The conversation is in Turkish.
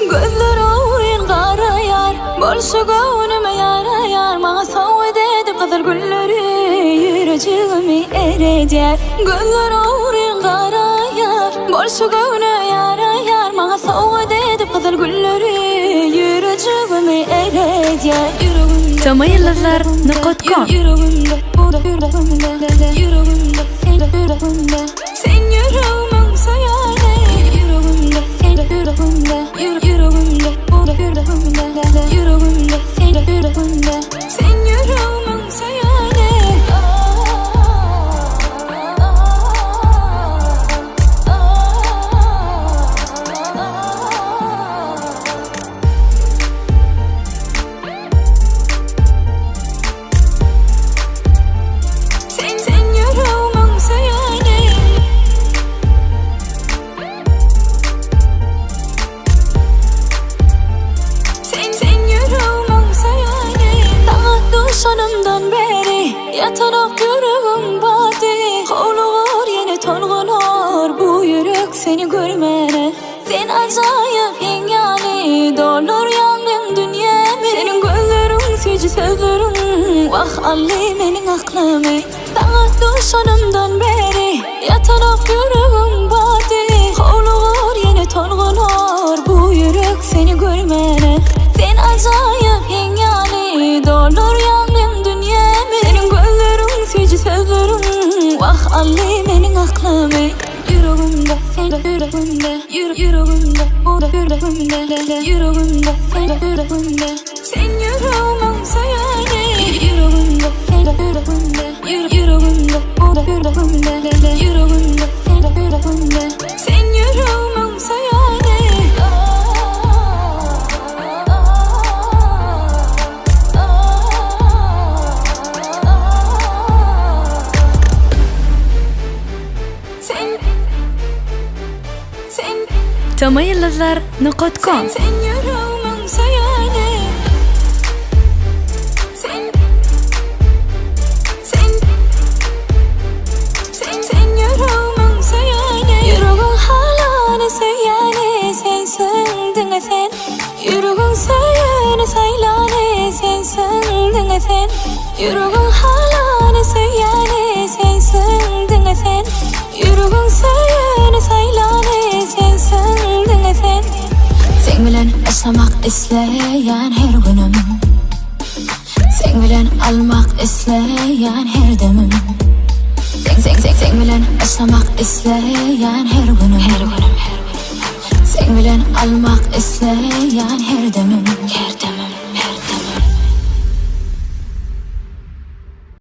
Gözler ağrın qarayar, bolsa gönlüme yarayar. Mağa soğuk edip kadar gülleri yüreğimi erecek. Gözler ağrın qarayar, bolsa gönlüme yarayar. Mağa soğuk edip kadar gülleri yüreğimi erecek. Tamayıllar.com Yüreğimde, sen yüreğimin sayane. Yüreğimde, sen yüreğimin sayane. Sen yüreğimin sayane. Sen yüreğimin sayane. Daha düşanımdan beri yatarak yüreğim badi. Kovluğur yine tolğunur bu yürek seni görmene. Sen acayip yengani dolur yangın dünyamı. Senin gözlerin sücü sözlerin vah alli menin aklımı. Daha düşanımdan beri yatarak yüreğim badi. Kovluğur yine tolğunur bu yürek seni görmene. Sen acayip yengani dolur yangın dünyamı. Senin gözlerin sücü sözlerin vah alli menin aklımı. Yüreğimde, yüreğimde, yüreğimde, yüreğimde, yüreğimde, sen yüreğimin sayane. Yüreğimde, yüreğimde, yüreğimde, sen yüreğimin sayane. Tamayıllar.com Sen yüreğimin sayane. Sen yüreğimin sayane. Yüreğin halane sayane. Sensin dinle sen. Yüreğin sayane saylane. Sensin dinle sen. Yüreğin halane sayane. Sensin dinle sen. Yüreğin sayane saylane. Sensin dinle sen. Sen bilen yaşamak isteyen her günüm. Sen bilen almak isteyen her demim. Sen bilen yaşamak isteyen her günüm. Sen bilen almak isteyen her demim.